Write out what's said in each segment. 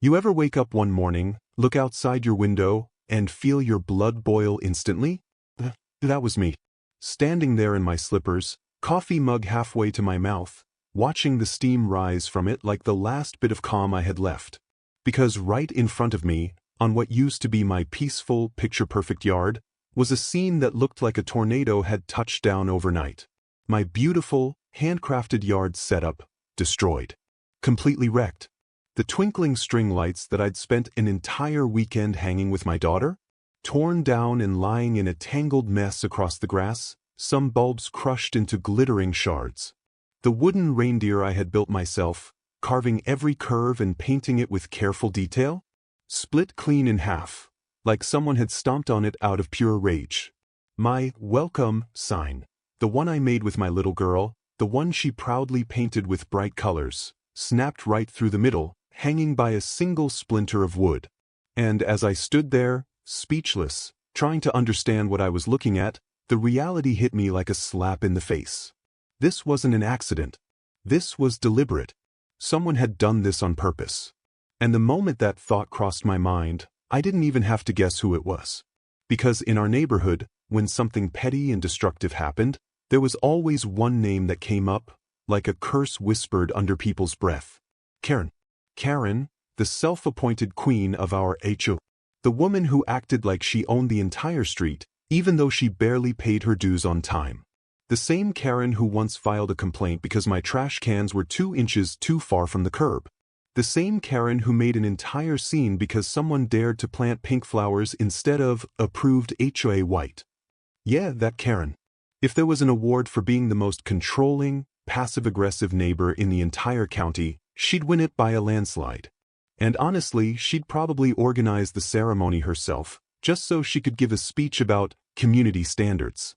You ever wake up one morning, look outside your window, and feel your blood boil instantly? That was me. Standing there in my slippers, coffee mug halfway to my mouth, watching the steam rise from it like the last bit of calm I had left. Because right in front of me, on what used to be my peaceful, picture-perfect yard, was a scene that looked like a tornado had touched down overnight. My beautiful, handcrafted yard setup, destroyed. Completely wrecked. The twinkling string lights that I'd spent an entire weekend hanging with my daughter, torn down and lying in a tangled mess across the grass, some bulbs crushed into glittering shards. The wooden reindeer I had built myself, carving every curve and painting it with careful detail, split clean in half, like someone had stomped on it out of pure rage. My welcome sign, the one I made with my little girl, the one she proudly painted with bright colors, snapped right through the middle, hanging by a single splinter of wood. And as I stood there, speechless, trying to understand what I was looking at, the reality hit me like a slap in the face. This wasn't an accident. This was deliberate. Someone had done this on purpose. And the moment that thought crossed my mind, I didn't even have to guess who it was. Because in our neighborhood, when something petty and destructive happened, there was always one name that came up, like a curse whispered under people's breath. Karen. Karen, the self-appointed queen of our HOA. The woman who acted like she owned the entire street, even though she barely paid her dues on time. The same Karen who once filed a complaint because my trash cans were 2 inches too far from the curb. The same Karen who made an entire scene because someone dared to plant pink flowers instead of approved HOA white. Yeah, that Karen. If there was an award for being the most controlling, passive-aggressive neighbor in the entire county, she'd win it by a landslide. And honestly, she'd probably organize the ceremony herself, just so she could give a speech about community standards.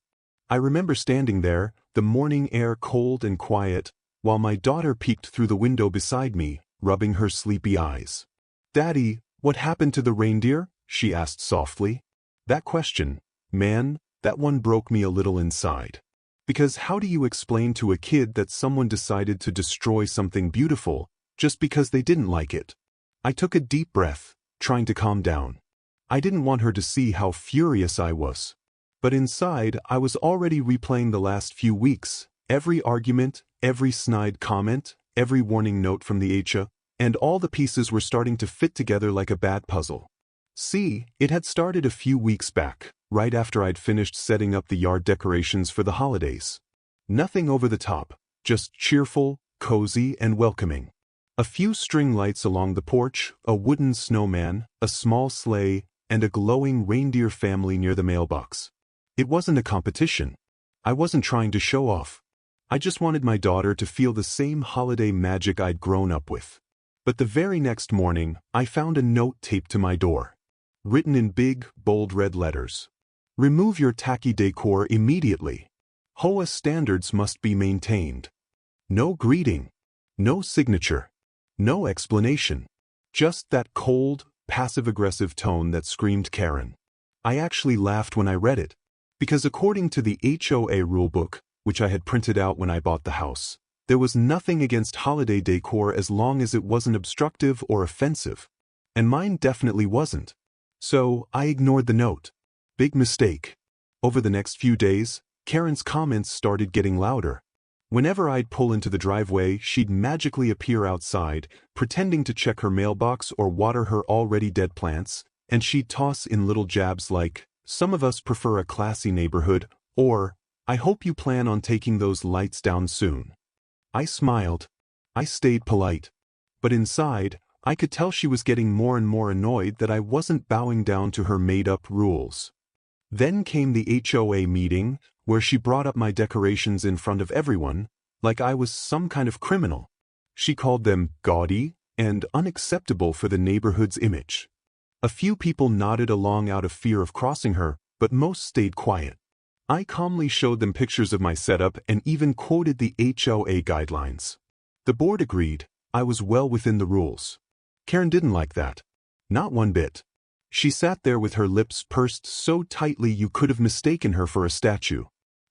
I remember standing there, the morning air cold and quiet, while my daughter peeked through the window beside me, rubbing her sleepy eyes. "Daddy, what happened to the reindeer?" she asked softly. That question, man, that one broke me a little inside. Because how do you explain to a kid that someone decided to destroy something beautiful just because they didn't like it? I took a deep breath, trying to calm down. I didn't want her to see how furious I was. But inside, I was already replaying the last few weeks, every argument, every snide comment, every warning note from the HOA, and all the pieces were starting to fit together like a bad puzzle. See, it had started a few weeks back, right after I'd finished setting up the yard decorations for the holidays. Nothing over the top, just cheerful, cozy, and welcoming. A few string lights along the porch, a wooden snowman, a small sleigh, and a glowing reindeer family near the mailbox. It wasn't a competition. I wasn't trying to show off. I just wanted my daughter to feel the same holiday magic I'd grown up with. But the very next morning, I found a note taped to my door. Written in big, bold red letters. "Remove your tacky decor immediately. HOA standards must be maintained." No greeting. No signature. No explanation. Just that cold, passive-aggressive tone that screamed Karen. I actually laughed when I read it. Because according to the HOA rulebook, which I had printed out when I bought the house, there was nothing against holiday decor as long as it wasn't obstructive or offensive. And mine definitely wasn't. So, I ignored the note. Big mistake. Over the next few days, Karen's comments started getting louder. Whenever I'd pull into the driveway, she'd magically appear outside, pretending to check her mailbox or water her already dead plants, and she'd toss in little jabs like, "Some of us prefer a classy neighborhood," or, "I hope you plan on taking those lights down soon." I smiled. I stayed polite. But inside, I could tell she was getting more and more annoyed that I wasn't bowing down to her made-up rules. Then came the HOA meeting, where she brought up my decorations in front of everyone, like I was some kind of criminal. She called them gaudy and unacceptable for the neighborhood's image. A few people nodded along out of fear of crossing her, but most stayed quiet. I calmly showed them pictures of my setup and even quoted the HOA guidelines. The board agreed. I was well within the rules. Karen didn't like that. Not one bit. She sat there with her lips pursed so tightly you could have mistaken her for a statue.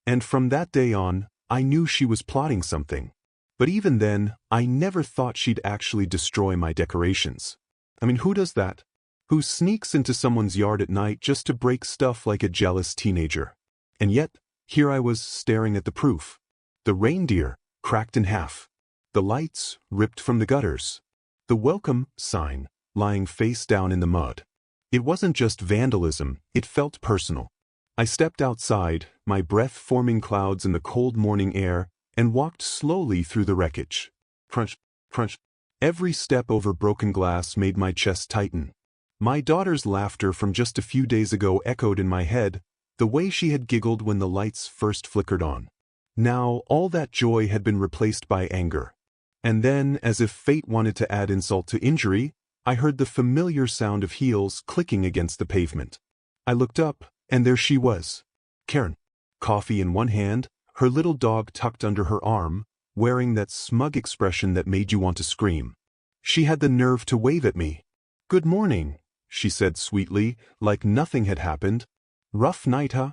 And from that day on, I knew she was plotting something. But even then, I never thought she'd actually destroy my decorations. I mean, who does that? Who sneaks into someone's yard at night just to break stuff like a jealous teenager? And yet, here I was staring at the proof. The reindeer, cracked in half. The lights, ripped from the gutters. The welcome sign, lying face down in the mud. It wasn't just vandalism, it felt personal. I stepped outside, my breath forming clouds in the cold morning air, and walked slowly through the wreckage. Crunch, crunch. Every step over broken glass made my chest tighten. My daughter's laughter from just a few days ago echoed in my head, the way she had giggled when the lights first flickered on. Now, all that joy had been replaced by anger. And then, as if fate wanted to add insult to injury, I heard the familiar sound of heels clicking against the pavement. I looked up, and there she was. Karen. Coffee in one hand, her little dog tucked under her arm, wearing that smug expression that made you want to scream. She had the nerve to wave at me. "Good morning," she said sweetly, like nothing had happened. "Rough night, huh?"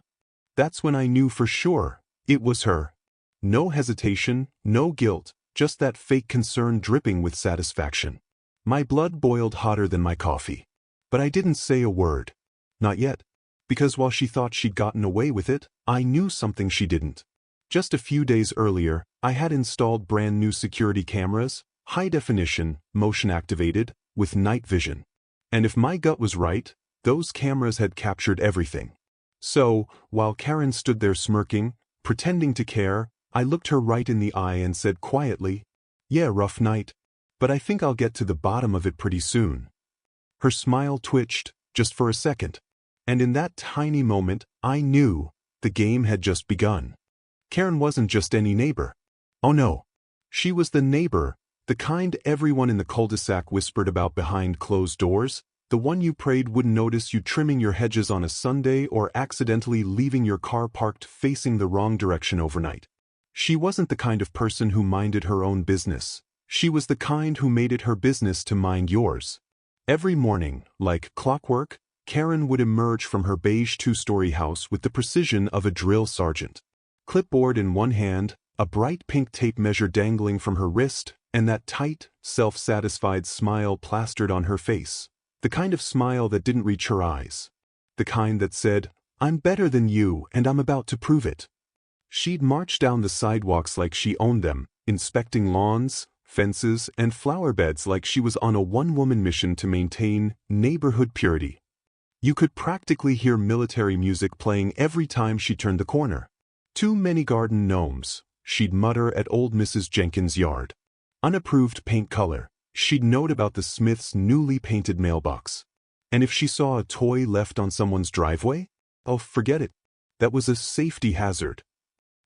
That's when I knew for sure it was her. No hesitation, no guilt, just that fake concern dripping with satisfaction. My blood boiled hotter than my coffee. But I didn't say a word. Not yet. Because while she thought she'd gotten away with it, I knew something she didn't. Just a few days earlier, I had installed brand new security cameras, high definition, motion activated, with night vision. And if my gut was right, those cameras had captured everything. So, while Karen stood there smirking, pretending to care, I looked her right in the eye and said quietly, "Yeah, rough night. But I think I'll get to the bottom of it pretty soon." Her smile twitched, just for a second. And in that tiny moment, I knew the game had just begun. Karen wasn't just any neighbor. Oh no. She was the neighbor, the kind everyone in the cul-de-sac whispered about behind closed doors, the one you prayed wouldn't notice you trimming your hedges on a Sunday or accidentally leaving your car parked facing the wrong direction overnight. She wasn't the kind of person who minded her own business. She was the kind who made it her business to mind yours. Every morning, like clockwork, Karen would emerge from her beige two-story house with the precision of a drill sergeant. Clipboard in one hand, a bright pink tape measure dangling from her wrist, and that tight, self-satisfied smile plastered on her face. The kind of smile that didn't reach her eyes. The kind that said, "I'm better than you and I'm about to prove it." She'd march down the sidewalks like she owned them, inspecting lawns, fences, and flower beds like she was on a one-woman mission to maintain neighborhood purity. You could practically hear military music playing every time she turned the corner. "Too many garden gnomes," she'd mutter at old Mrs. Jenkins' yard. "Unapproved paint color," she'd note about the Smiths' newly painted mailbox. And if she saw a toy left on someone's driveway, oh, forget it. That was a safety hazard.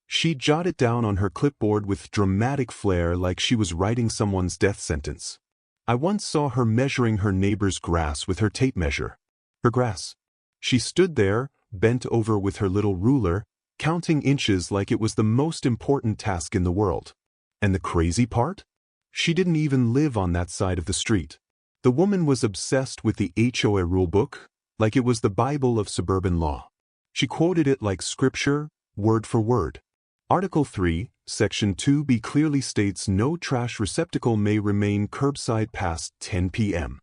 She'd jot it down on her clipboard with dramatic flair like she was writing someone's death sentence. I once saw her measuring her neighbor's grass with her tape measure. Her grass. She stood there, bent over with her little ruler, counting inches like it was the most important task in the world. And the crazy part? She didn't even live on that side of the street. The woman was obsessed with the HOA rulebook, like it was the Bible of suburban law. She quoted it like scripture, word for word. Article 3, Section 2b clearly states no trash receptacle may remain curbside past 10 p.m.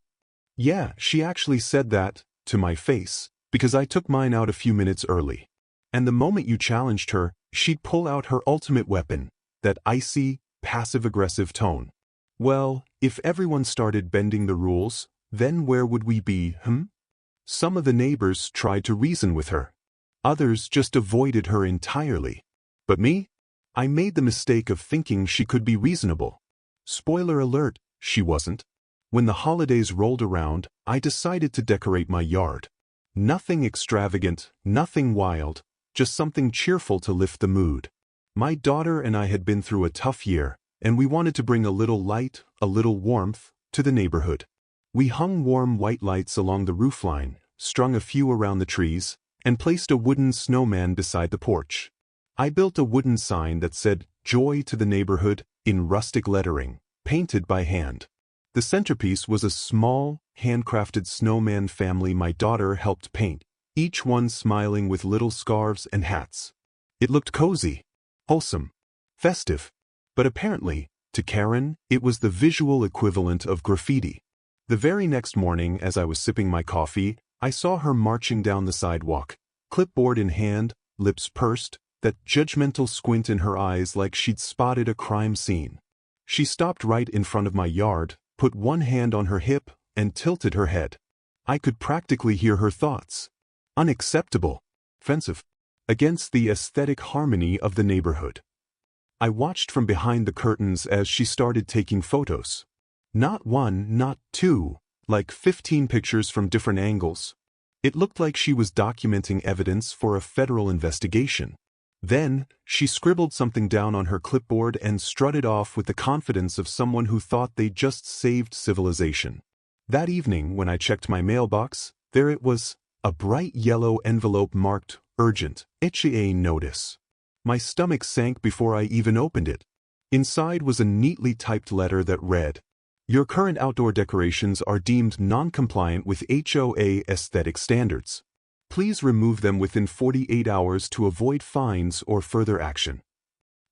Yeah, she actually said that, to my face, because I took mine out a few minutes early. And the moment you challenged her, she'd pull out her ultimate weapon, that icy, passive-aggressive tone. Well, if everyone started bending the rules, then where would we be, Some of the neighbors tried to reason with her. Others just avoided her entirely. But me? I made the mistake of thinking she could be reasonable. Spoiler alert, she wasn't. When the holidays rolled around, I decided to decorate my yard. Nothing extravagant, nothing wild, just something cheerful to lift the mood. My daughter and I had been through a tough year, and we wanted to bring a little light, a little warmth, to the neighborhood. We hung warm white lights along the roofline, strung a few around the trees, and placed a wooden snowman beside the porch. I built a wooden sign that said, "Joy to the neighborhood," in rustic lettering, painted by hand. The centerpiece was a small, handcrafted snowman family my daughter helped paint, each one smiling with little scarves and hats. It looked cozy, wholesome, festive. But apparently, to Karen, it was the visual equivalent of graffiti. The very next morning, as I was sipping my coffee, I saw her marching down the sidewalk, clipboard in hand, lips pursed, that judgmental squint in her eyes like she'd spotted a crime scene. She stopped right in front of my yard, put one hand on her hip, and tilted her head. I could practically hear her thoughts. Unacceptable. Offensive. Against the aesthetic harmony of the neighborhood. I watched from behind the curtains as she started taking photos. Not one, not two, like 15 pictures from different angles. It looked like she was documenting evidence for a federal investigation. Then, she scribbled something down on her clipboard and strutted off with the confidence of someone who thought they'd just saved civilization. That evening, when I checked my mailbox, there it was, a bright yellow envelope marked Urgent, HOA Notice. My stomach sank before I even opened it. Inside was a neatly typed letter that read, "Your current outdoor decorations are deemed non-compliant with HOA aesthetic standards. Please remove them within 48 hours to avoid fines or further action."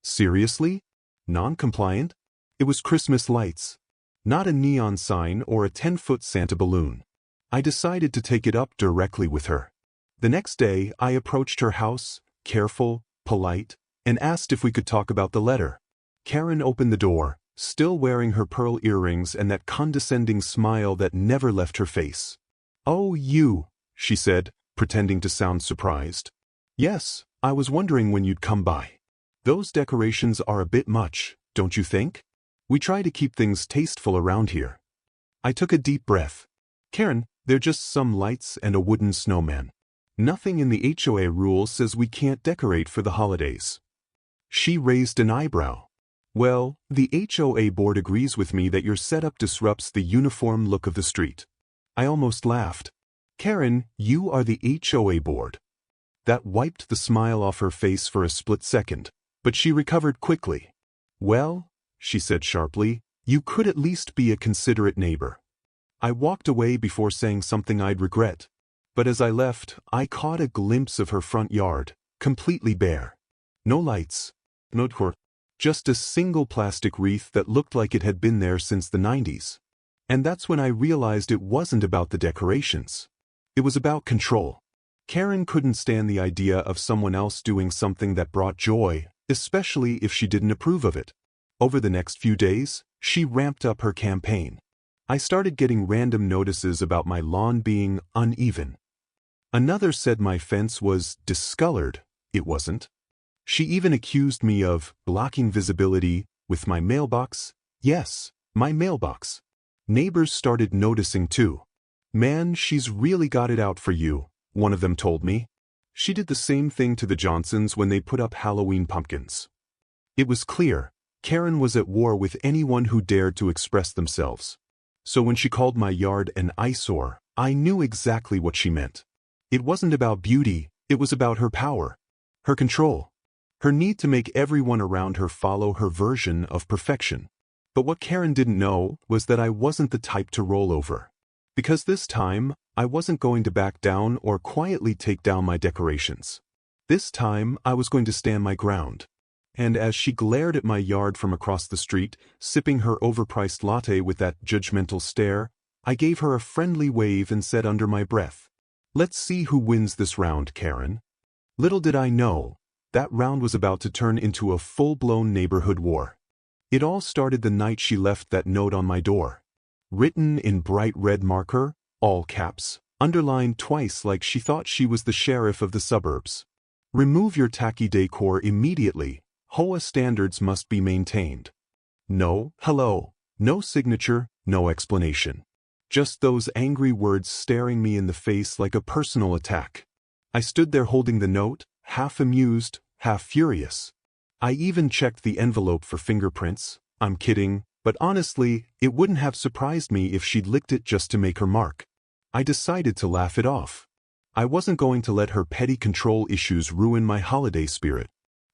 Seriously? Non-compliant? It was Christmas lights. Not a neon sign or a 10-foot Santa balloon. I decided to take it up directly with her. The next day, I approached her house, careful, polite, and asked if we could talk about the letter. Karen opened the door, still wearing her pearl earrings and that condescending smile that never left her face. "Oh, you," she said, pretending to sound surprised. "Yes, I was wondering when you'd come by. Those decorations are a bit much, don't you think? We try to keep things tasteful around here." I took a deep breath. "Karen, they're just some lights and a wooden snowman. Nothing in the HOA rule says we can't decorate for the holidays." She raised an eyebrow. "Well, the HOA board agrees with me that your setup disrupts the uniform look of the street." I almost laughed. "Karen, you are the HOA board." That wiped the smile off her face for a split second, but she recovered quickly. "Well," she said sharply, "you could at least be a considerate neighbor." I walked away before saying something I'd regret. But as I left, I caught a glimpse of her front yard, completely bare. No lights, no decor, just a single plastic wreath that looked like it had been there since the 90s. And that's when I realized it wasn't about the decorations. It was about control. Karen couldn't stand the idea of someone else doing something that brought joy, especially if she didn't approve of it. Over the next few days, she ramped up her campaign. I started getting random notices about my lawn being uneven. Another said my fence was discolored. It wasn't. She even accused me of blocking visibility with my mailbox. Yes, my mailbox. Neighbors started noticing too. "Man, she's really got it out for you," one of them told me. She did the same thing to the Johnsons when they put up Halloween pumpkins. It was clear, Karen was at war with anyone who dared to express themselves. So when she called my yard an eyesore, I knew exactly what she meant. It wasn't about beauty, it was about her power, her control, her need to make everyone around her follow her version of perfection. But what Karen didn't know was that I wasn't the type to roll over. Because this time, I wasn't going to back down or quietly take down my decorations. This time, I was going to stand my ground. And as she glared at my yard from across the street, sipping her overpriced latte with that judgmental stare, I gave her a friendly wave and said under my breath, "Let's see who wins this round, Karen." Little did I know, that round was about to turn into a full-blown neighborhood war. It all started the night she left that note on my door. Written in bright red marker, all caps, underlined twice like she thought she was the sheriff of the suburbs. "Remove your tacky decor immediately. HOA standards must be maintained." No hello, no signature, no explanation. Just those angry words staring me in the face like a personal attack. I stood there holding the note, half amused, half furious. I even checked the envelope for fingerprints. I'm kidding, but honestly, it wouldn't have surprised me if she'd licked it just to make her mark. I decided to laugh it off. I wasn't going to let her petty control issues ruin my holiday spirit.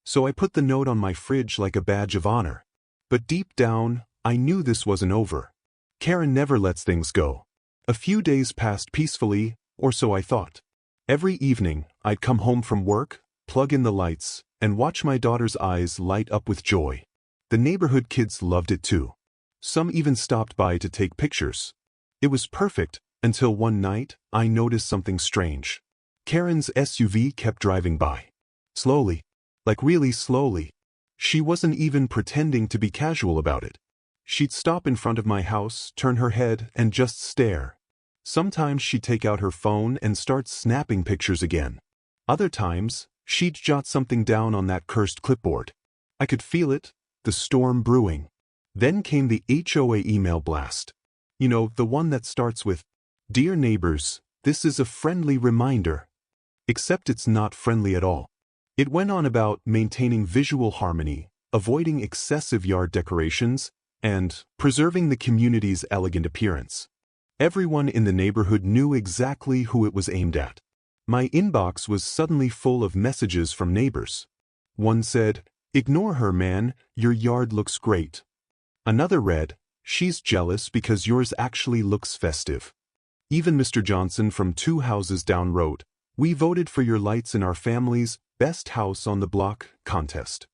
So I put the note on my fridge like a badge of honor. But deep down, I knew this wasn't over. Karen never lets things go. A few days passed peacefully, or so I thought. Every evening, I'd come home from work, plug in the lights, and watch my daughter's eyes light up with joy. The neighborhood kids loved it too. Some even stopped by to take pictures. It was perfect, until one night, I noticed something strange. Karen's SUV kept driving by. Slowly. Like really slowly. She wasn't even pretending to be casual about it. She'd stop in front of my house, turn her head, and just stare. Sometimes she'd take out her phone and start snapping pictures again. Other times, she'd jot something down on that cursed clipboard. I could feel it, the storm brewing. Then came the HOA email blast. You know, the one that starts with, "Dear neighbors, this is a friendly reminder." Except it's not friendly at all. It went on about maintaining visual harmony, avoiding excessive yard decorations, and preserving the community's elegant appearance. Everyone in the neighborhood knew exactly who it was aimed at. My inbox was suddenly full of messages from neighbors. One said, "Ignore her, man, your yard looks great." Another read, "She's jealous because yours actually looks festive." Even Mr. Johnson from 2 houses down wrote, "We voted for your lights in our family's Best House on the Block contest."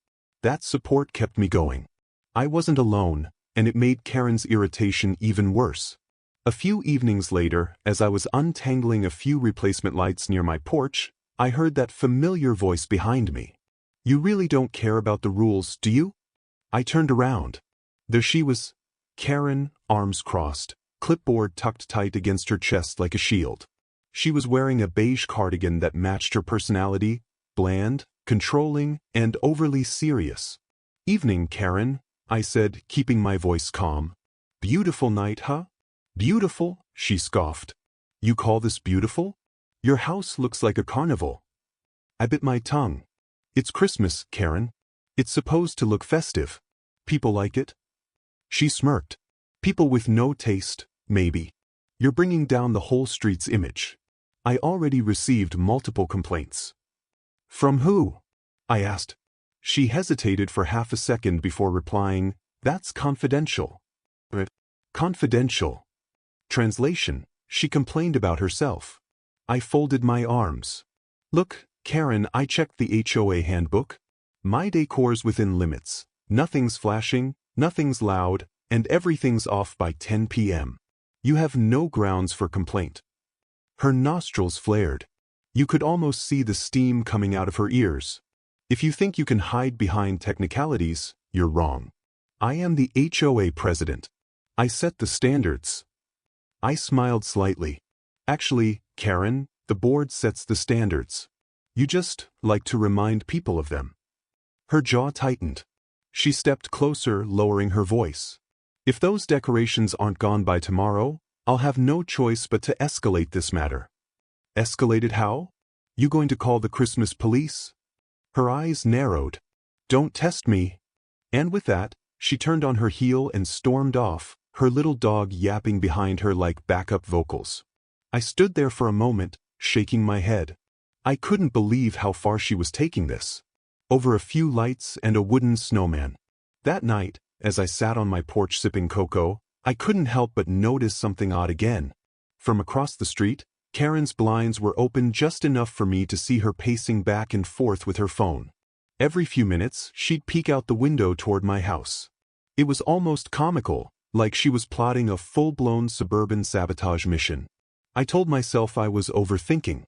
That support kept me going. I wasn't alone, and it made Karen's irritation even worse. A few evenings later, as I was untangling a few replacement lights near my porch, I heard that familiar voice behind me. "You really don't care about the rules, do you?" I turned around. There she was, Karen, arms crossed, clipboard tucked tight against her chest like a shield. She was wearing a beige cardigan that matched her personality, bland, controlling, and overly serious. "Evening, Karen," I said, keeping my voice calm. "Beautiful night, huh?" "Beautiful?" she scoffed. "You call this beautiful? Your house looks like a carnival." I bit my tongue. "It's Christmas, Karen. It's supposed to look festive. People like it." She smirked. "People with no taste, maybe. You're bringing down the whole street's image." I already received multiple complaints. "From who?" I asked. She hesitated for half a second before replying, "That's confidential." Confidential. Translation, she complained about herself. I folded my arms. "Look, Karen, I checked the HOA handbook. My decor's within limits. Nothing's flashing, nothing's loud, and everything's off by 10 p.m. You have no grounds for complaint." Her nostrils flared. You could almost see the steam coming out of her ears. "If you think you can hide behind technicalities, you're wrong. I am the HOA president. I set the standards." I smiled slightly. "Actually, Karen, the board sets the standards. You just like to remind people of them." Her jaw tightened. She stepped closer, lowering her voice. "If those decorations aren't gone by tomorrow, I'll have no choice but to escalate this matter." "Escalate it how? You going to call the Christmas police?" Her eyes narrowed. "Don't test me." And with that, she turned on her heel and stormed off, her little dog yapping behind her like backup vocals. I stood there for a moment, shaking my head. I couldn't believe how far she was taking this. Over a few lights and a wooden snowman. That night, as I sat on my porch sipping cocoa, I couldn't help but notice something odd again. From across the street, Karen's blinds were open just enough for me to see her pacing back and forth with her phone. Every few minutes, she'd peek out the window toward my house. It was almost comical, like she was plotting a full-blown suburban sabotage mission. I told myself I was overthinking.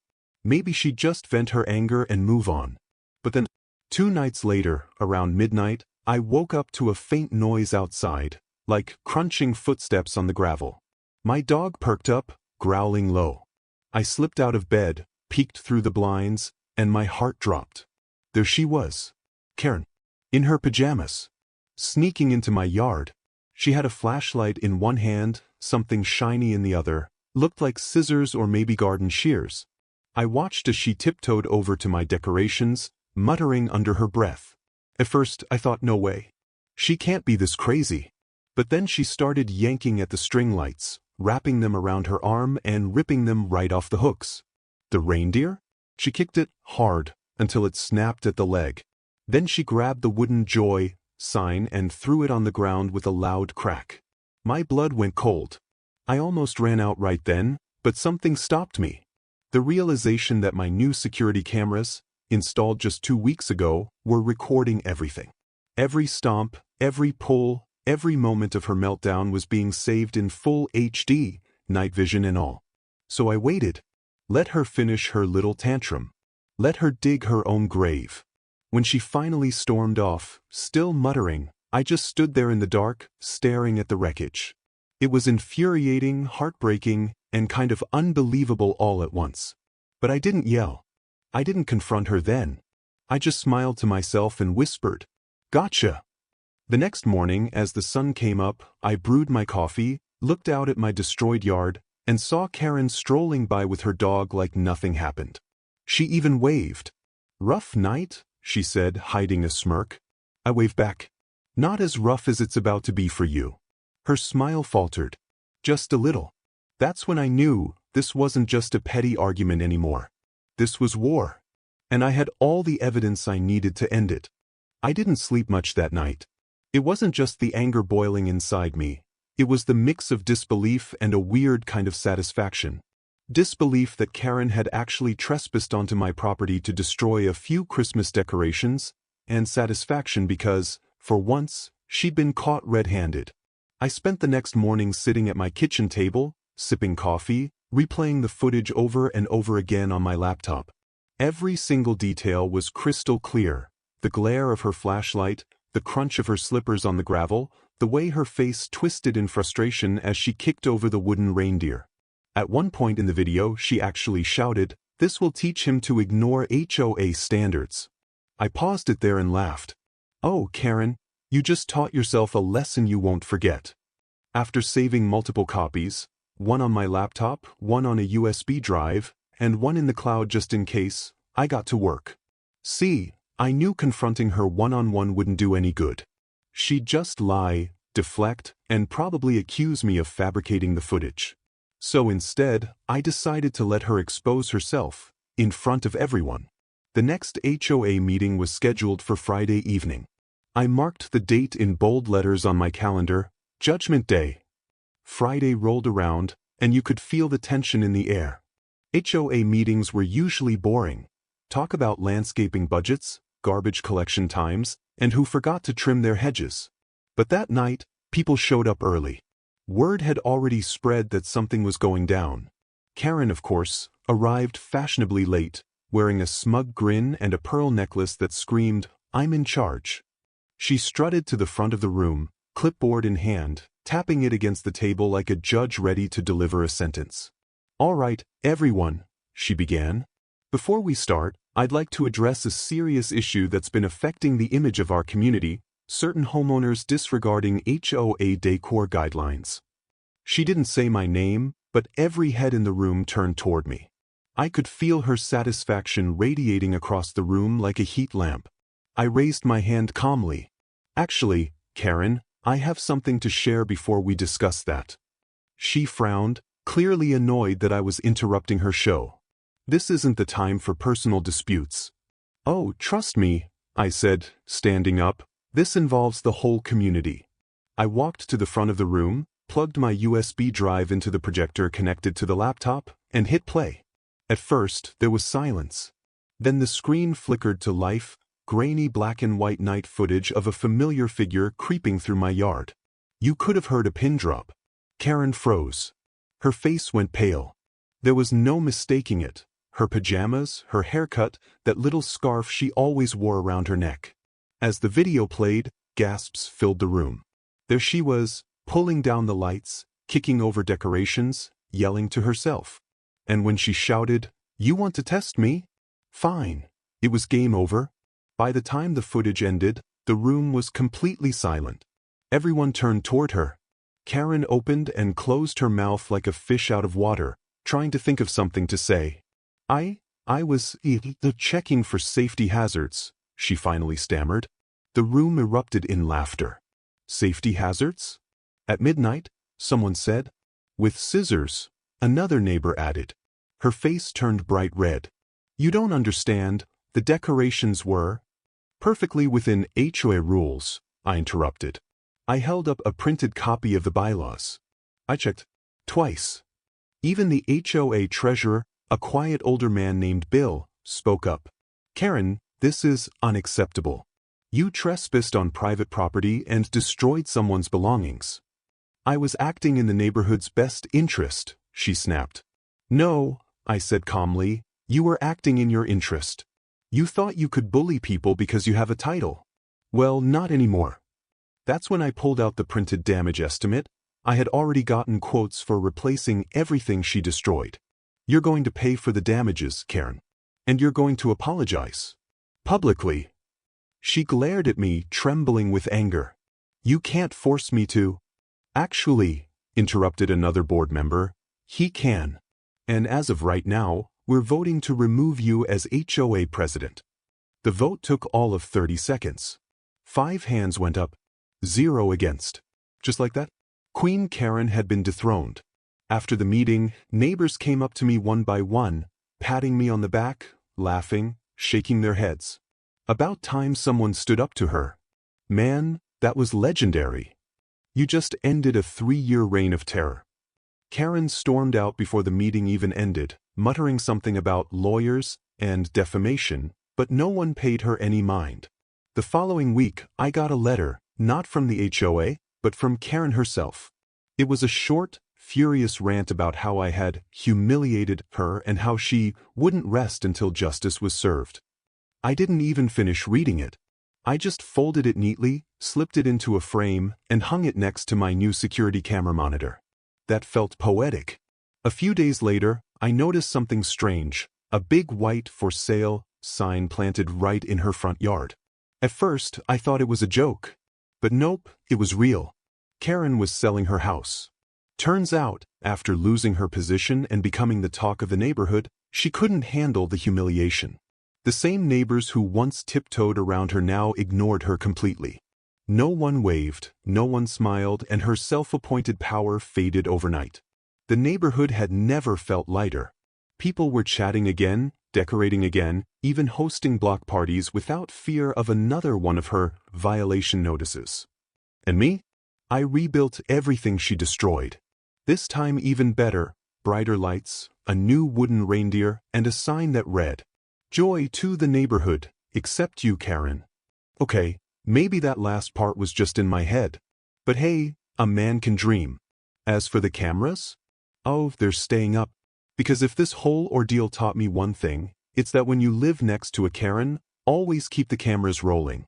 Maybe she'd just vent her anger and move on. But then, 2 nights later, around midnight, I woke up to a faint noise outside, like crunching footsteps on the gravel. My dog perked up, growling low. I slipped out of bed, peeked through the blinds, and my heart dropped. There she was, Karen, in her pajamas, sneaking into my yard. She had a flashlight in one hand, something shiny in the other, looked like scissors or maybe garden shears. I watched as she tiptoed over to my decorations, muttering under her breath. At first, I thought, no way. She can't be this crazy. But then she started yanking at the string lights, wrapping them around her arm and ripping them right off the hooks. The reindeer? She kicked it hard until it snapped at the leg. Then she grabbed the wooden joy sign and threw it on the ground with a loud crack. My blood went cold. I almost ran out right then, but something stopped me. The realization that my new security cameras, installed just 2 weeks ago, were recording everything. Every stomp, every pull, every moment of her meltdown was being saved in full HD, night vision and all. So I waited. Let her finish her little tantrum. Let her dig her own grave. When she finally stormed off, still muttering, I just stood there in the dark, staring at the wreckage. It was infuriating, heartbreaking, and kind of unbelievable all at once. But I didn't yell. I didn't confront her then. I just smiled to myself and whispered, "Gotcha." The next morning, as the sun came up, I brewed my coffee, looked out at my destroyed yard, and saw Karen strolling by with her dog like nothing happened. She even waved. "Rough night?" she said, hiding a smirk. I waved back. "Not as rough as it's about to be for you." Her smile faltered. "Just a little." That's when I knew this wasn't just a petty argument anymore. This was war. And I had all the evidence I needed to end it. I didn't sleep much that night. It wasn't just the anger boiling inside me. It was the mix of disbelief and a weird kind of satisfaction. Disbelief that Karen had actually trespassed onto my property to destroy a few Christmas decorations, and satisfaction because, for once, she'd been caught red-handed. I spent the next morning sitting at my kitchen table, sipping coffee, replaying the footage over and over again on my laptop. Every single detail was crystal clear. The glare of her flashlight, the crunch of her slippers on the gravel, the way her face twisted in frustration as she kicked over the wooden reindeer. At one point in the video, she actually shouted, "This will teach him to ignore HOA standards." I paused it there and laughed. "Oh, Karen, you just taught yourself a lesson you won't forget." After saving multiple copies, one on my laptop, one on a USB drive, and one in the cloud just in case, I got to work. See, I knew confronting her one-on-one wouldn't do any good. She'd just lie, deflect, and probably accuse me of fabricating the footage. So instead, I decided to let her expose herself, in front of everyone. The next HOA meeting was scheduled for Friday evening. I marked the date in bold letters on my calendar, Judgment Day. Friday rolled around, and you could feel the tension in the air. HOA meetings were usually boring. Talk about landscaping budgets, garbage collection times, and who forgot to trim their hedges. But that night, people showed up early. Word had already spread that something was going down. Karen, of course, arrived fashionably late, wearing a smug grin and a pearl necklace that screamed, "I'm in charge." She strutted to the front of the room, clipboard in hand, tapping it against the table like a judge ready to deliver a sentence. "All right, everyone," she began. "Before we start, I'd like to address a serious issue that's been affecting the image of our community, certain homeowners disregarding HOA Decor guidelines." She didn't say my name, but every head in the room turned toward me. I could feel her satisfaction radiating across the room like a heat lamp. I raised my hand calmly. "Actually, Karen, I have something to share before we discuss that." She frowned, clearly annoyed that I was interrupting her show. "This isn't the time for personal disputes." "Oh, trust me," I said, standing up. "This involves the whole community." I walked to the front of the room, plugged my USB drive into the projector connected to the laptop, and hit play. At first, there was silence. Then the screen flickered to life, grainy black and white night footage of a familiar figure creeping through my yard. You could have heard a pin drop. Karen froze. Her face went pale. There was no mistaking it. Her pajamas, her haircut, that little scarf she always wore around her neck. As the video played, gasps filled the room. There she was, pulling down the lights, kicking over decorations, yelling to herself. And when she shouted, "You want to test me? Fine." It was game over. By the time the footage ended, the room was completely silent. Everyone turned toward her. Karen opened and closed her mouth like a fish out of water, trying to think of something to say. I was checking for safety hazards," she finally stammered. The room erupted in laughter. "Safety hazards?" "At midnight," someone said. "With scissors," another neighbor added. Her face turned bright red. "You don't understand, the decorations were perfectly within HOA rules," I interrupted. I held up a printed copy of the bylaws. I checked twice. Even the HOA treasurer, a quiet older man named Bill, spoke up. "Karen, this is unacceptable. You trespassed on private property and destroyed someone's belongings." I was acting in the neighborhood's best interest, she snapped. No, I said calmly, you were acting in your interest. You thought you could bully people because you have a title. Well, not anymore. That's when I pulled out the printed damage estimate. I had already gotten quotes for replacing everything she destroyed. You're going to pay for the damages, Karen. And you're going to apologize. Publicly. She glared at me, trembling with anger. You can't force me to. Actually, interrupted another board member, he can. And as of right now, we're voting to remove you as HOA president. The vote took all of 30 seconds. 5 hands went up, 0 against. Just like that, Queen Karen had been dethroned. After the meeting, neighbors came up to me one by one, patting me on the back, laughing, shaking their heads. About time someone stood up to her. Man, that was legendary. You just ended a 3-year reign of terror. Karen stormed out before the meeting even ended, muttering something about lawyers and defamation, but no one paid her any mind. The following week, I got a letter, not from the HOA, but from Karen herself. It was a short, furious rant about how I had humiliated her and how she wouldn't rest until justice was served. I didn't even finish reading it. I just folded it neatly, slipped it into a frame, and hung it next to my new security camera monitor. That felt poetic. A few days later, I noticed something strange, a big white "for sale" sign planted right in her front yard. At first, I thought it was a joke. But nope, it was real. Karen was selling her house. Turns out, after losing her position and becoming the talk of the neighborhood, she couldn't handle the humiliation. The same neighbors who once tiptoed around her now ignored her completely. No one waved, no one smiled, and her self-appointed power faded overnight. The neighborhood had never felt lighter. People were chatting again, decorating again, even hosting block parties without fear of another one of her violation notices. And me? I rebuilt everything she destroyed. This time even better, brighter lights, a new wooden reindeer, and a sign that read, "Joy to the neighborhood, except you, Karen." Okay, maybe that last part was just in my head. But hey, a man can dream. As for the cameras? Oh, they're staying up. Because if this whole ordeal taught me one thing, it's that when you live next to a Karen, always keep the cameras rolling.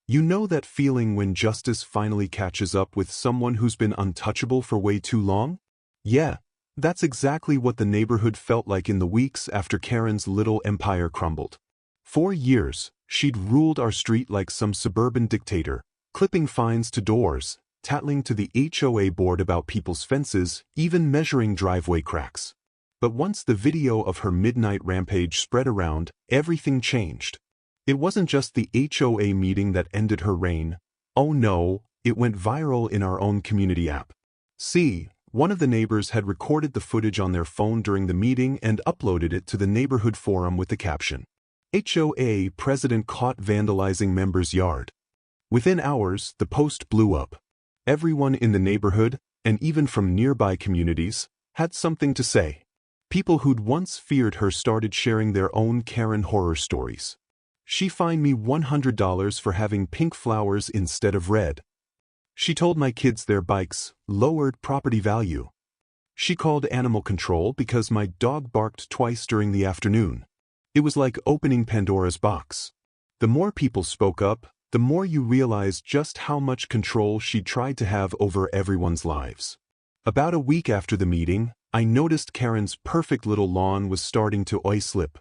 You know that feeling when justice finally catches up with someone who's been untouchable for way too long? Yeah, that's exactly what the neighborhood felt like in the weeks after Karen's little empire crumbled. 4 years, she'd ruled our street like some suburban dictator, clipping fines to doors, tattling to the HOA board about people's fences, even measuring driveway cracks. But once the video of her midnight rampage spread around, everything changed. It wasn't just the HOA meeting that ended her reign. Oh no, it went viral in our own community app. See, one of the neighbors had recorded the footage on their phone during the meeting and uploaded it to the neighborhood forum with the caption, "HOA president caught vandalizing member's yard." Within hours, the post blew up. Everyone in the neighborhood, and even from nearby communities, had something to say. People who'd once feared her started sharing their own Karen horror stories. She fined me $100 for having pink flowers instead of red. She told my kids their bikes lowered property value. She called animal control because my dog barked twice during the afternoon. It was like opening Pandora's box. The more people spoke up, the more you realized just how much control she tried to have over everyone's lives. About a week after the meeting, I noticed Karen's perfect little lawn was starting to slip.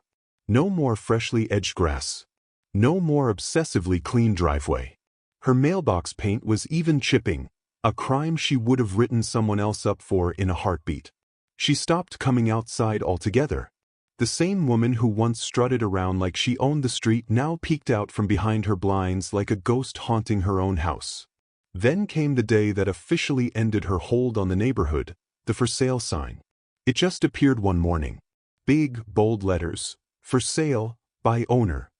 No more freshly edged grass. No more obsessively clean driveway. Her mailbox paint was even chipping, a crime she would have written someone else up for in a heartbeat. She stopped coming outside altogether. The same woman who once strutted around like she owned the street now peeked out from behind her blinds like a ghost haunting her own house. Then came the day that officially ended her hold on the neighborhood, the for sale sign. It just appeared one morning. Big, bold letters, "For sale, by owner."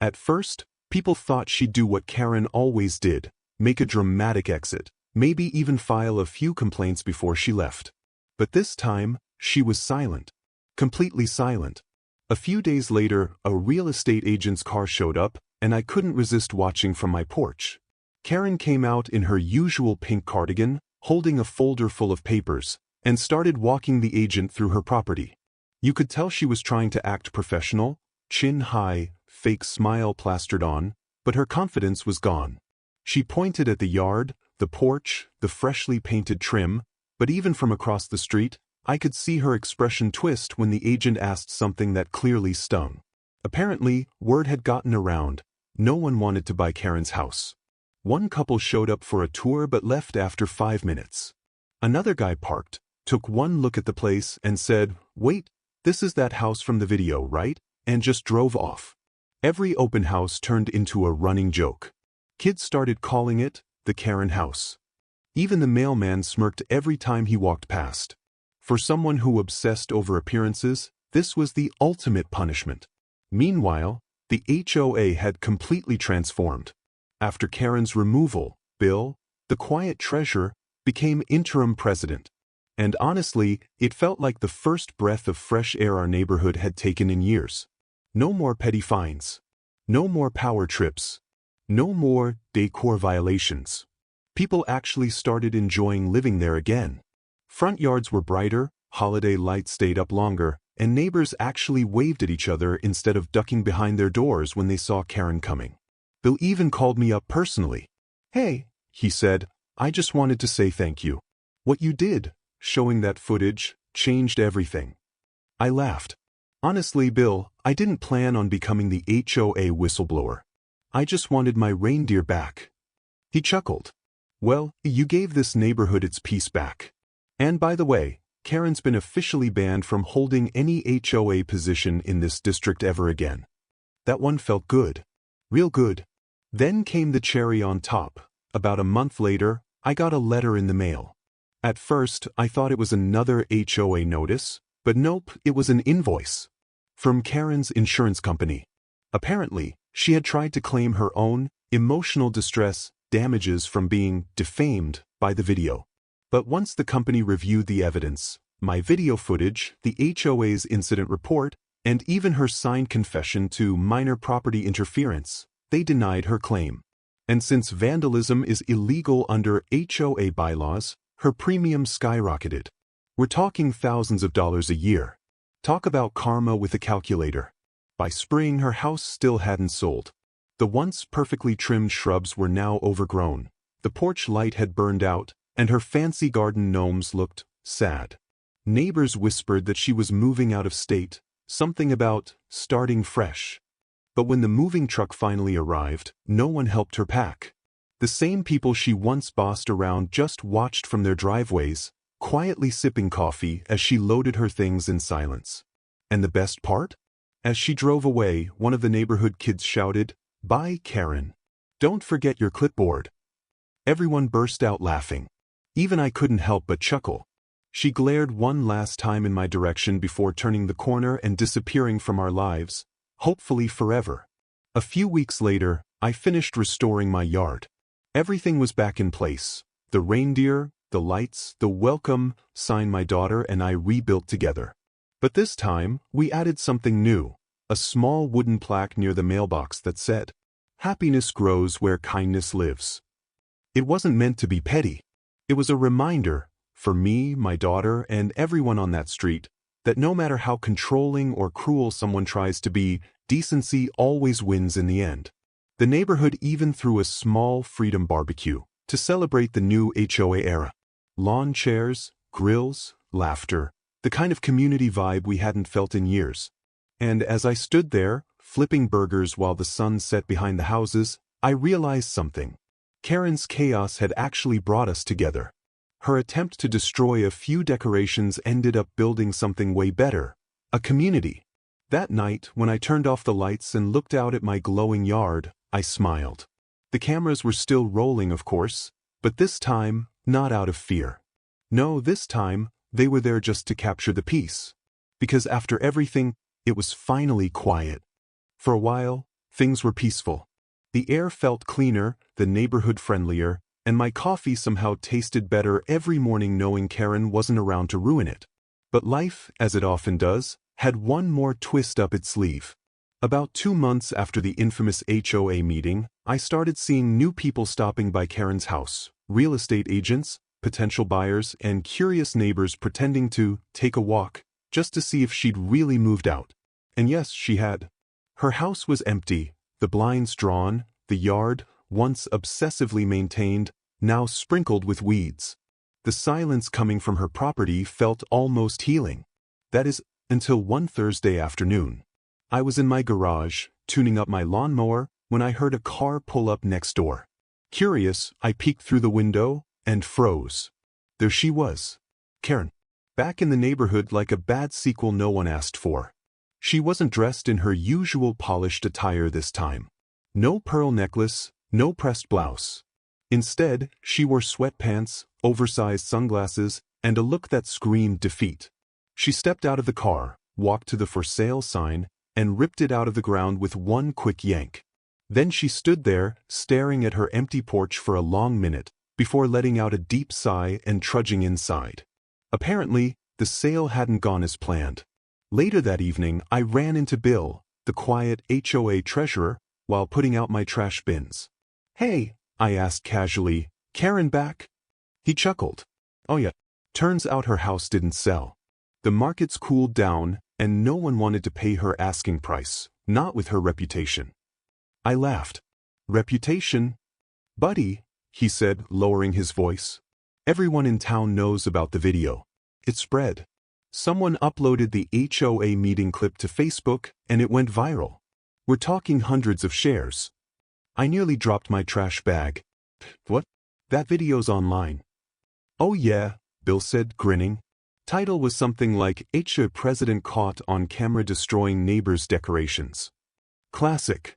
At first, people thought she'd do what Karen always did, make a dramatic exit, maybe even file a few complaints before she left. But this time, she was silent. Completely silent. A few days later, a real estate agent's car showed up, and I couldn't resist watching from my porch. Karen came out in her usual pink cardigan, holding a folder full of papers, and started walking the agent through her property. You could tell she was trying to act professional, chin high, fake smile plastered on, but her confidence was gone. She pointed at the yard, the porch, the freshly painted trim, but even from across the street, I could see her expression twist when the agent asked something that clearly stung. Apparently, word had gotten around. No one wanted to buy Karen's house. One couple showed up for a tour but left after 5 minutes. Another guy parked, took one look at the place and said, "Wait, this is that house from the video, right?" and just drove off. Every open house turned into a running joke. Kids started calling it the Karen house. Even the mailman smirked every time he walked past. For someone who obsessed over appearances, this was the ultimate punishment. Meanwhile, the HOA had completely transformed. After Karen's removal, Bill, the quiet treasurer, became interim president. And honestly, it felt like the first breath of fresh air our neighborhood had taken in years. No more petty fines. No more power trips. No more decor violations. People actually started enjoying living there again. Front yards were brighter, holiday lights stayed up longer, and neighbors actually waved at each other instead of ducking behind their doors when they saw Karen coming. Bill even called me up personally. "Hey," he said, "I just wanted to say thank you. What you did, showing that footage, changed everything." I laughed. "Honestly, Bill, I didn't plan on becoming the HOA whistleblower. I just wanted my reindeer back." He chuckled. "Well, you gave this neighborhood its peace back. And by the way, Karen's been officially banned from holding any HOA position in this district ever again." That one felt good. Real good. Then came the cherry on top. About a month later, I got a letter in the mail. At first, I thought it was another HOA notice, but nope, it was an invoice. From Karen's insurance company. Apparently, she had tried to claim her own emotional distress damages from being defamed by the video. But once the company reviewed the evidence, my video footage, the HOA's incident report, and even her signed confession to minor property interference, they denied her claim. And since vandalism is illegal under HOA bylaws, her premium skyrocketed. We're talking thousands of dollars a year. Talk about karma with a calculator. By spring, her house still hadn't sold. The once perfectly trimmed shrubs were now overgrown. The porch light had burned out, and her fancy garden gnomes looked sad. Neighbors whispered that she was moving out of state, something about starting fresh. But when the moving truck finally arrived, no one helped her pack. The same people she once bossed around just watched from their driveways, quietly sipping coffee as she loaded her things in silence. And the best part? As she drove away, one of the neighborhood kids shouted, "Bye, Karen. Don't forget your clipboard." Everyone burst out laughing. Even I couldn't help but chuckle. She glared one last time in my direction before turning the corner and disappearing from our lives, hopefully forever. A few weeks later, I finished restoring my yard. Everything was back in place. The reindeer, the lights, the welcome sign my daughter and I rebuilt together. But this time, we added something new. A small wooden plaque near the mailbox that said, "Happiness grows where kindness lives." It wasn't meant to be petty. It was a reminder, for me, my daughter, and everyone on that street, that no matter how controlling or cruel someone tries to be, decency always wins in the end. The neighborhood even threw a small freedom barbecue to celebrate the new HOA era. Lawn chairs, grills, laughter, the kind of community vibe we hadn't felt in years. And as I stood there, flipping burgers while the sun set behind the houses, I realized something. Karen's chaos had actually brought us together. Her attempt to destroy a few decorations ended up building something way better, a community. That night, when I turned off the lights and looked out at my glowing yard, I smiled. The cameras were still rolling, of course, but this time, not out of fear. No, this time, they were there just to capture the peace. Because after everything, it was finally quiet. For a while, things were peaceful. The air felt cleaner, the neighborhood friendlier, and my coffee somehow tasted better every morning knowing Karen wasn't around to ruin it. But life, as it often does, had one more twist up its sleeve. About 2 months after the infamous HOA meeting, I started seeing new people stopping by Karen's house, real estate agents, potential buyers, and curious neighbors pretending to take a walk just to see if she'd really moved out. And yes, she had. Her house was empty, the blinds drawn, the yard, once obsessively maintained, now sprinkled with weeds. The silence coming from her property felt almost healing. That is, until one Thursday afternoon. I was in my garage, tuning up my lawnmower, when I heard a car pull up next door. Curious, I peeked through the window and froze. There she was. Karen. Back in the neighborhood like a bad sequel no one asked for. She wasn't dressed in her usual polished attire this time. No pearl necklace, no pressed blouse. Instead, she wore sweatpants, oversized sunglasses, and a look that screamed defeat. She stepped out of the car, walked to the for sale sign, and ripped it out of the ground with one quick yank. Then she stood there, staring at her empty porch for a long minute, before letting out a deep sigh and trudging inside. Apparently, the sale hadn't gone as planned. Later that evening, I ran into Bill, the quiet HOA treasurer, while putting out my trash bins. "Hey," I asked casually, "Karen back?" He chuckled. "Oh yeah. Turns out her house didn't sell. The market's cooled down, and no one wanted to pay her asking price, not with her reputation." I laughed. "Reputation? Buddy," he said, lowering his voice. "Everyone in town knows about the video. It spread. Someone uploaded the HOA meeting clip to Facebook, and it went viral. We're talking hundreds of shares." I nearly dropped my trash bag. "What? That video's online." "Oh yeah," Bill said, grinning. Title was something like HOA President Caught on Camera Destroying Neighbor's Decorations. Classic.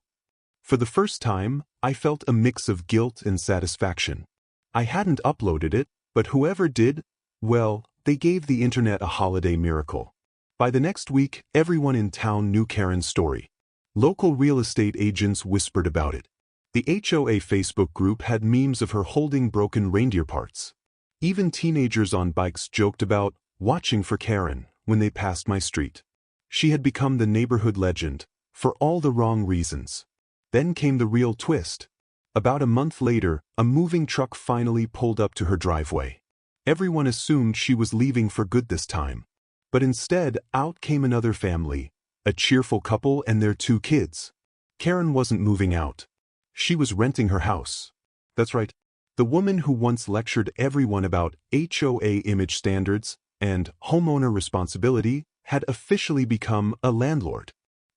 For the first time, I felt a mix of guilt and satisfaction. I hadn't uploaded it, but whoever did, well, they gave the internet a holiday miracle. By the next week, everyone in town knew Karen's story. Local real estate agents whispered about it. The HOA Facebook group had memes of her holding broken reindeer parts. Even teenagers on bikes joked about watching for Karen when they passed my street. She had become the neighborhood legend, for all the wrong reasons. Then came the real twist. About a month later, a moving truck finally pulled up to her driveway. Everyone assumed she was leaving for good this time. But instead, out came another family, a cheerful couple and their 2 kids. Karen wasn't moving out. She was renting her house. That's right. The woman who once lectured everyone about HOA image standards and homeowner responsibility had officially become a landlord.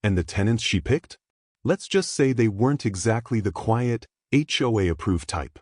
And the tenants she picked? Let's just say they weren't exactly the quiet, HOA-approved type.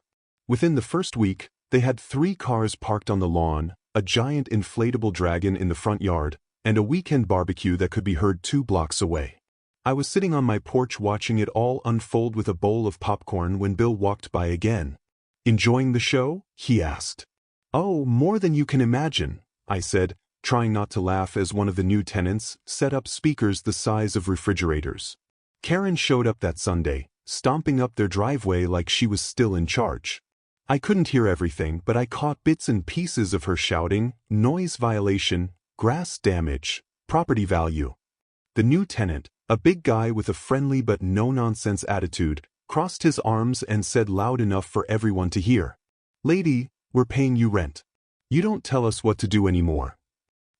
Within the first week, they had 3 cars parked on the lawn, a giant inflatable dragon in the front yard, and a weekend barbecue that could be heard 2 blocks away. I was sitting on my porch watching it all unfold with a bowl of popcorn when Bill walked by again. "Enjoying the show?" he asked. "Oh, more than you can imagine," I said, trying not to laugh as one of the new tenants set up speakers the size of refrigerators. Karen showed up that Sunday, stomping up their driveway like she was still in charge. I couldn't hear everything, but I caught bits and pieces of her shouting, noise violation, grass damage, property value. The new tenant, a big guy with a friendly but no-nonsense attitude, crossed his arms and said loud enough for everyone to hear, "Lady, we're paying you rent. You don't tell us what to do anymore."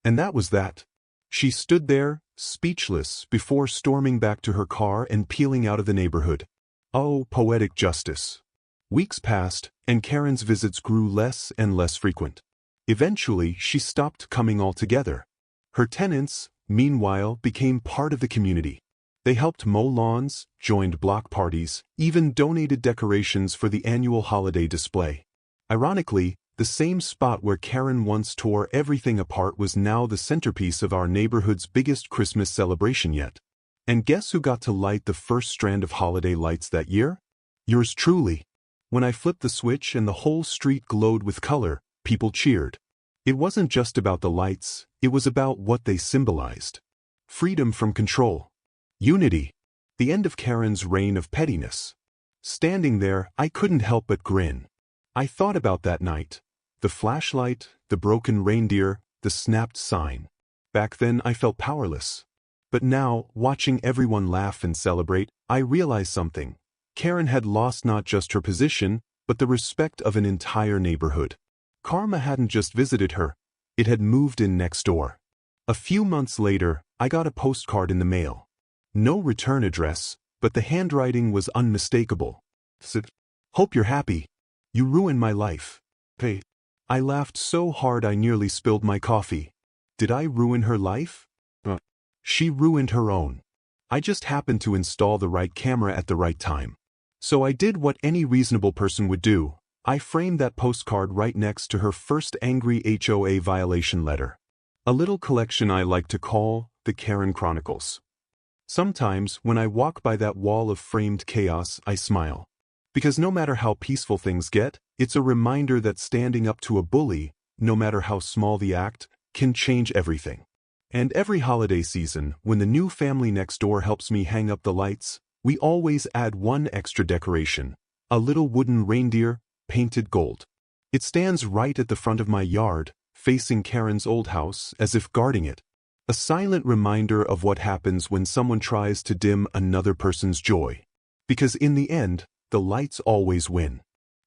And that was that. She stood there, speechless, before storming back to her car and peeling out of the neighborhood. Oh, poetic justice. Weeks passed, and Karen's visits grew less and less frequent. Eventually, she stopped coming altogether. Her tenants, meanwhile, became part of the community. They helped mow lawns, joined block parties, even donated decorations for the annual holiday display. Ironically, the same spot where Karen once tore everything apart was now the centerpiece of our neighborhood's biggest Christmas celebration yet. And guess who got to light the first strand of holiday lights that year? Yours truly. When I flipped the switch and the whole street glowed with color, people cheered. It wasn't just about the lights, it was about what they symbolized. Freedom from control. Unity. The end of Karen's reign of pettiness. Standing there, I couldn't help but grin. I thought about that night. The flashlight, the broken reindeer, the snapped sign. Back then I felt powerless. But now, watching everyone laugh and celebrate, I realized something. Karen had lost not just her position, but the respect of an entire neighborhood. Karma hadn't just visited her, it had moved in next door. A few months later, I got a postcard in the mail. No return address, but the handwriting was unmistakable. Said, "Hope you're happy. You ruined my life." Hey. I laughed so hard I nearly spilled my coffee. Did I ruin her life? She ruined her own. I just happened to install the right camera at the right time. So I did what any reasonable person would do. I framed that postcard right next to her first angry HOA violation letter. A little collection I like to call the Karen Chronicles. Sometimes, when I walk by that wall of framed chaos, I smile. Because no matter how peaceful things get, it's a reminder that standing up to a bully, no matter how small the act, can change everything. And every holiday season, when the new family next door helps me hang up the lights, we always add one extra decoration, a little wooden reindeer, painted gold. It stands right at the front of my yard, facing Karen's old house, as if guarding it. A silent reminder of what happens when someone tries to dim another person's joy. Because in the end, the lights always win.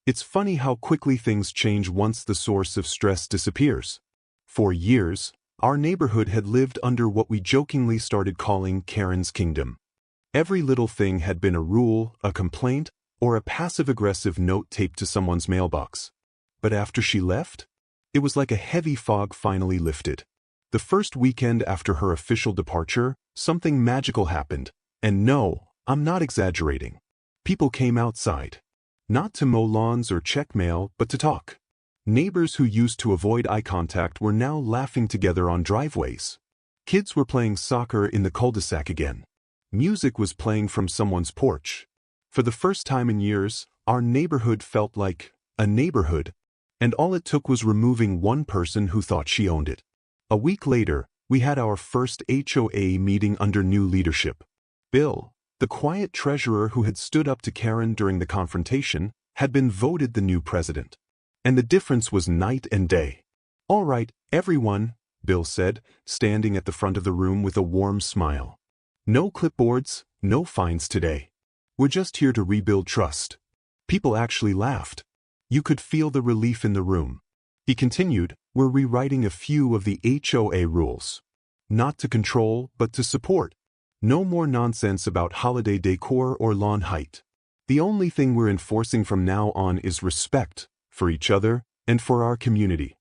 It's funny how quickly things change once the source of stress disappears. For years, our neighborhood had lived under what we jokingly started calling Karen's kingdom. Every little thing had been a rule, a complaint, or a passive-aggressive note taped to someone's mailbox. But after she left, it was like a heavy fog finally lifted. The first weekend after her official departure, something magical happened. And no, I'm not exaggerating. People came outside. Not to mow lawns or check mail, but to talk. Neighbors who used to avoid eye contact were now laughing together on driveways. Kids were playing soccer in the cul-de-sac again. Music was playing from someone's porch. For the first time in years, our neighborhood felt like a neighborhood, and all it took was removing one person who thought she owned it. A week later, we had our first HOA meeting under new leadership. Bill, the quiet treasurer who had stood up to Karen during the confrontation, had been voted the new president. And the difference was night and day. "All right, everyone," Bill said, standing at the front of the room with a warm smile. "No clipboards, no fines today. We're just here to rebuild trust." People actually laughed. You could feel the relief in the room. He continued, "We're rewriting a few of the HOA rules. Not to control, but to support. No more nonsense about holiday decor or lawn height. The only thing we're enforcing from now on is respect for each other and for our community."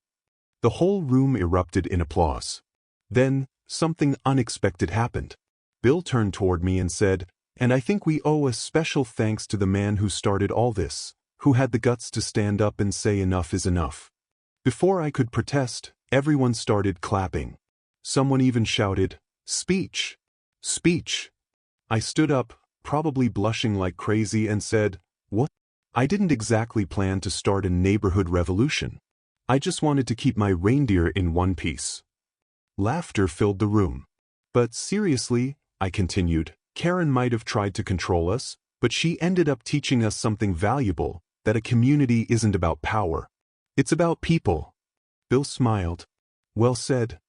The whole room erupted in applause. Then, something unexpected happened. Bill turned toward me and said, "And I think we owe a special thanks to the man who started all this, who had the guts to stand up and say enough is enough." Before I could protest, everyone started clapping. Someone even shouted, "Speech! Speech!" I stood up, probably blushing like crazy, and said, "What?" I didn't exactly plan to start a neighborhood revolution. I just wanted to keep my reindeer in one piece. Laughter filled the room. "But seriously," I continued, "Karen might have tried to control us, but she ended up teaching us something valuable, that a community isn't about power. It's about people." Bill smiled. "Well said."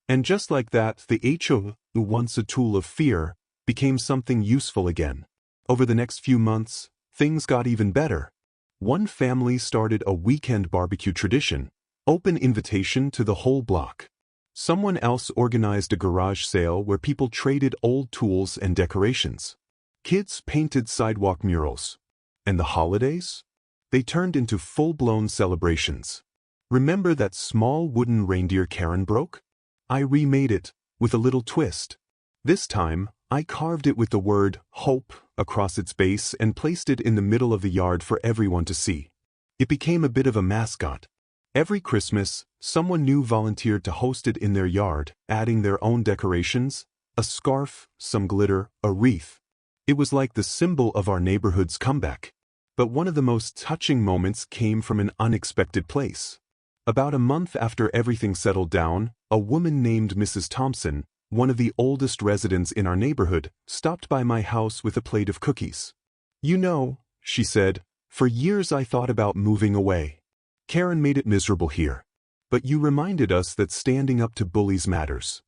And just like that, the HOA, once a tool of fear, became something useful again. Over the next few months, things got even better. One family started a weekend barbecue tradition, open invitation to the whole block. Someone else organized a garage sale where people traded old tools and decorations. Kids painted sidewalk murals. And the holidays? They turned into full-blown celebrations. Remember that small wooden reindeer Karen broke? I remade it, with a little twist. This time, I carved it with the word hope across its base and placed it in the middle of the yard for everyone to see. It became a bit of a mascot. Every Christmas, someone new volunteered to host it in their yard, adding their own decorations, a scarf, some glitter, a wreath. It was like the symbol of our neighborhood's comeback. But one of the most touching moments came from an unexpected place. About a month after everything settled down, a woman named Mrs. Thompson, one of the oldest residents in our neighborhood, stopped by my house with a plate of cookies. "You know," she said, "for years I thought about moving away. Karen made it miserable here. But you reminded us that standing up to bullies matters."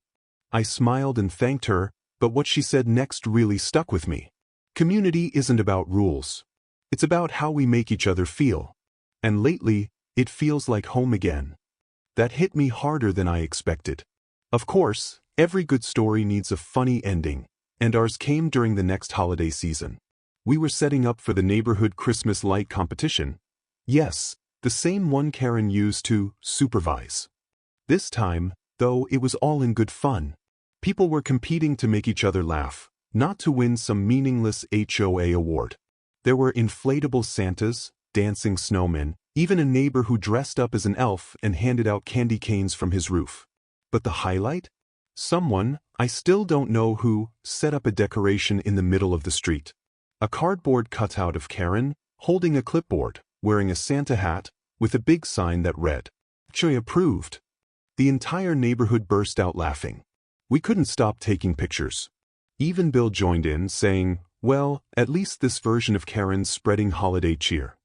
I smiled and thanked her, but what she said next really stuck with me. Community isn't about rules. It's about how we make each other feel. And lately, it feels like home again. That hit me harder than I expected. Of course, every good story needs a funny ending, and ours came during the next holiday season. We were setting up for the neighborhood Christmas light competition. Yes, the same one Karen used to supervise. This time, though, it was all in good fun. People were competing to make each other laugh, not to win some meaningless HOA award. There were inflatable Santas, dancing snowmen, even a neighbor who dressed up as an elf and handed out candy canes from his roof. But the highlight? Someone, I still don't know who, set up a decoration in the middle of the street. A cardboard cutout of Karen, holding a clipboard, wearing a Santa hat, with a big sign that read, "HOA approved." The entire neighborhood burst out laughing. We couldn't stop taking pictures. Even Bill joined in, saying, "Well, at least this version of Karen's spreading holiday cheer."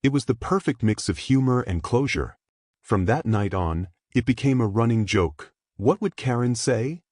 It was the perfect mix of humor and closure. From that night on, it became a running joke. What would Karen say?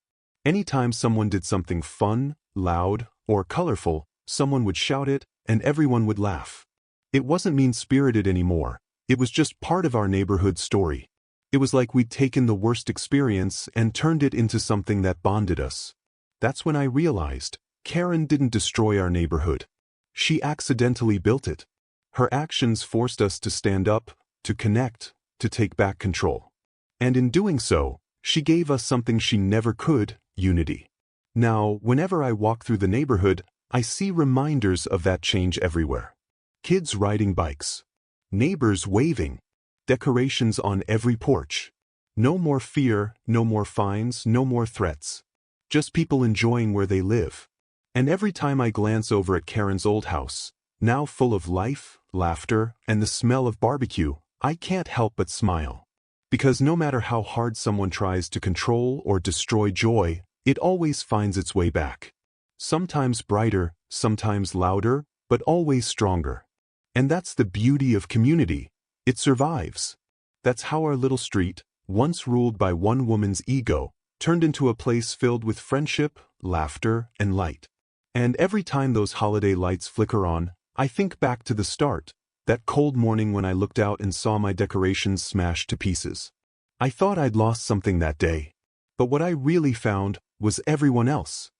Anytime someone did something fun, loud, or colorful, someone would shout it, and everyone would laugh. It wasn't mean-spirited anymore. It was just part of our neighborhood story. It was like we'd taken the worst experience and turned it into something that bonded us. That's when I realized, Karen didn't destroy our neighborhood. She accidentally built it. Her actions forced us to stand up, to connect, to take back control. And in doing so, she gave us something she never could, unity. Now, whenever I walk through the neighborhood, I see reminders of that change everywhere. Kids riding bikes. Neighbors waving. Decorations on every porch. No more fear, no more fines, no more threats. Just people enjoying where they live. And every time I glance over at Karen's old house, now full of life, laughter, and the smell of barbecue, I can't help but smile. Because no matter how hard someone tries to control or destroy joy, it always finds its way back. Sometimes brighter, sometimes louder, but always stronger. And that's the beauty of community. It survives. That's how our little street, once ruled by one woman's ego, turned into a place filled with friendship, laughter, and light. And every time those holiday lights flicker on, I think back to the start, that cold morning when I looked out and saw my decorations smashed to pieces. I thought I'd lost something that day. But what I really found was everyone else.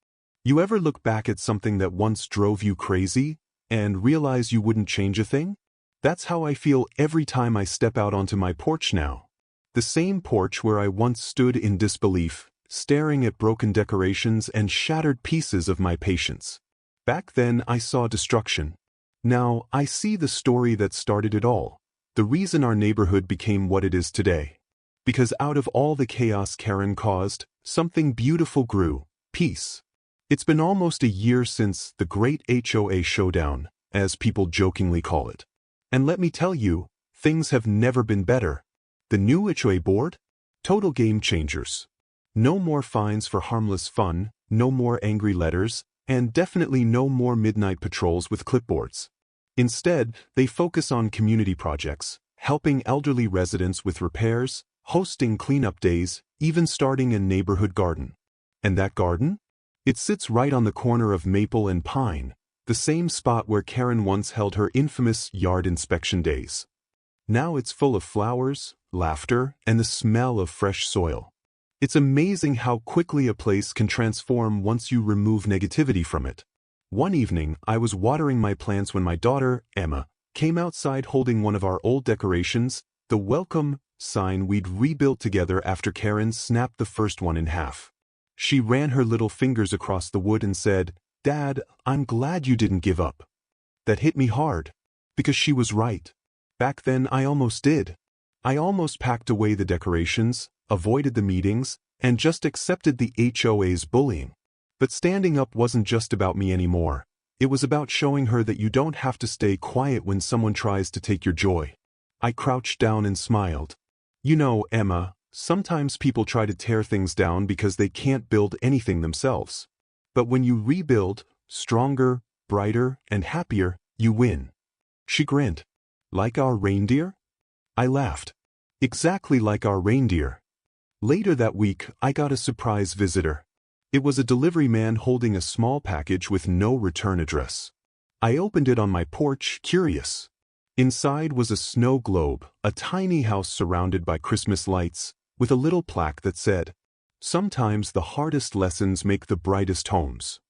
You ever look back at something that once drove you crazy and realize you wouldn't change a thing? That's how I feel every time I step out onto my porch now. The same porch where I once stood in disbelief, staring at broken decorations and shattered pieces of my patience. Back then I saw destruction. Now I see the story that started it all, the reason our neighborhood became what it is today. Because out of all the chaos Karen caused, something beautiful grew, peace. It's been almost a year since the Great HOA Showdown, as people jokingly call it. And let me tell you, things have never been better. The new HOA board? Total game changers. No more fines for harmless fun, no more angry letters, and definitely no more midnight patrols with clipboards. Instead, they focus on community projects, helping elderly residents with repairs, hosting cleanup days, even starting a neighborhood garden. And that garden? It sits right on the corner of Maple and Pine, the same spot where Karen once held her infamous yard inspection days. Now it's full of flowers, laughter, and the smell of fresh soil. It's amazing how quickly a place can transform once you remove negativity from it. One evening, I was watering my plants when my daughter, Emma, came outside holding one of our old decorations, the welcome sign we'd rebuilt together after Karen snapped the first one in half. She ran her little fingers across the wood and said, "Dad, I'm glad you didn't give up." That hit me hard, because she was right. Back then I almost did. I almost packed away the decorations, avoided the meetings, and just accepted the HOA's bullying. But standing up wasn't just about me anymore. It was about showing her that you don't have to stay quiet when someone tries to take your joy. I crouched down and smiled. You know, Emma, sometimes people try to tear things down because they can't build anything themselves. But when you rebuild, stronger, brighter, and happier, you win. She grinned. Like our reindeer? I laughed. Exactly like our reindeer. Later that week, I got a surprise visitor. It was a delivery man holding a small package with no return address. I opened it on my porch, curious. Inside was a snow globe, a tiny house surrounded by Christmas lights, with a little plaque that said, "Sometimes the hardest lessons make the brightest homes."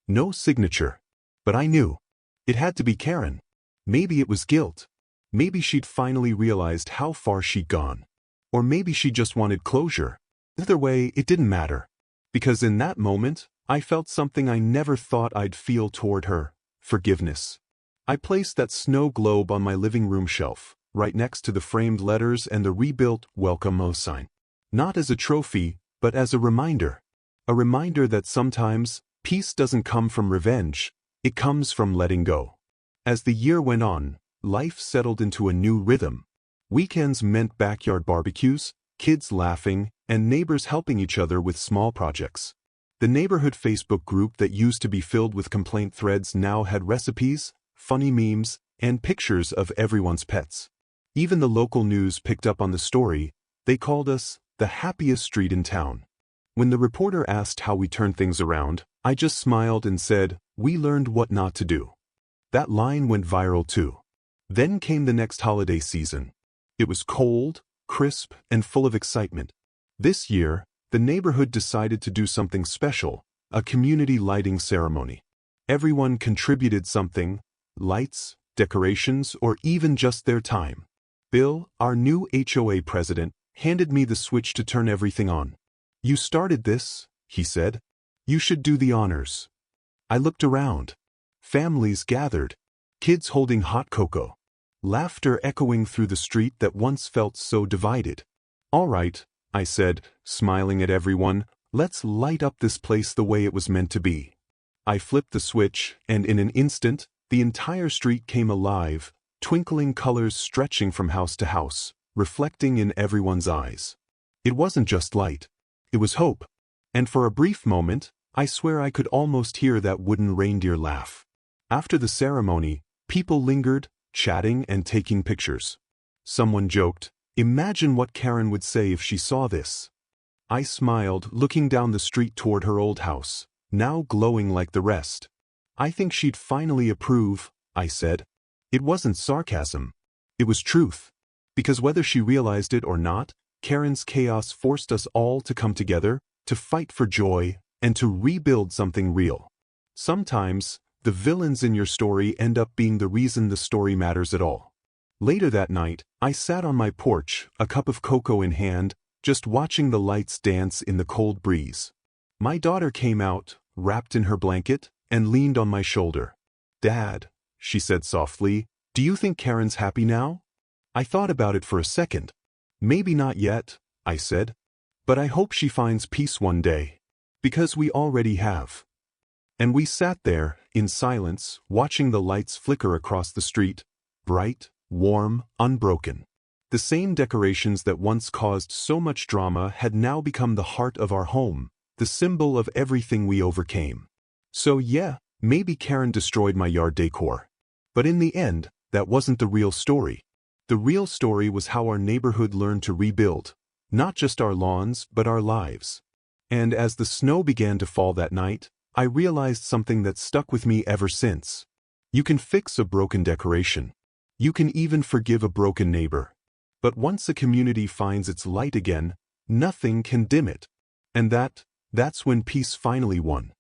No signature. But I knew. It had to be Karen. Maybe it was guilt. Maybe she'd finally realized how far she'd gone. Or maybe she just wanted closure. Either way, it didn't matter. Because in that moment, I felt something I never thought I'd feel toward her: forgiveness. I placed that snow globe on my living room shelf, right next to the framed letters and the rebuilt "Welcome" sign. Not as a trophy, but as a reminder. A reminder that sometimes, peace doesn't come from revenge, it comes from letting go. As the year went on, life settled into a new rhythm. Weekends meant backyard barbecues, kids laughing, and neighbors helping each other with small projects. The neighborhood Facebook group that used to be filled with complaint threads now had recipes, funny memes, and pictures of everyone's pets. Even the local news picked up on the story. They called us the happiest street in town. When the reporter asked how we turned things around, I just smiled and said, "We learned what not to do." That line went viral too. Then came the next holiday season. It was cold, crisp, and full of excitement. This year, the neighborhood decided to do something special: a community lighting ceremony. Everyone contributed something: lights, decorations, or even just their time. Bill, our new HOA president, handed me the switch to turn everything on. "You started this," he said. "You should do the honors." I looked around. Families gathered. Kids holding hot cocoa. Laughter echoing through the street that once felt so divided. "All right," I said, smiling at everyone, "let's light up this place the way it was meant to be." I flipped the switch, and in an instant, the entire street came alive, twinkling colors stretching from house to house, reflecting in everyone's eyes. It wasn't just light. It was hope. And for a brief moment, I swear I could almost hear that wooden reindeer laugh. After the ceremony, people lingered, chatting and taking pictures. Someone joked, "Imagine what Karen would say if she saw this." I smiled, looking down the street toward her old house, now glowing like the rest. "I think she'd finally approve," I said. It wasn't sarcasm. It was truth. Because whether she realized it or not, Karen's chaos forced us all to come together, to fight for joy, and to rebuild something real. Sometimes, the villains in your story end up being the reason the story matters at all. Later that night, I sat on my porch, a cup of cocoa in hand, just watching the lights dance in the cold breeze. My daughter came out, wrapped in her blanket, and leaned on my shoulder. "Dad," she said softly, "do you think Karen's happy now?" I thought about it for a second. "Maybe not yet," I said. "But I hope she finds peace one day. Because we already have." And we sat there, in silence, watching the lights flicker across the street, bright, warm, unbroken. The same decorations that once caused so much drama had now become the heart of our home, the symbol of everything we overcame. So yeah, maybe Karen destroyed my yard decor. But in the end, that wasn't the real story. The real story was how our neighborhood learned to rebuild, not just our lawns, but our lives. And as the snow began to fall that night, I realized something that stuck with me ever since. You can fix a broken decoration. You can even forgive a broken neighbor. But once a community finds its light again, nothing can dim it. And that's when peace finally won.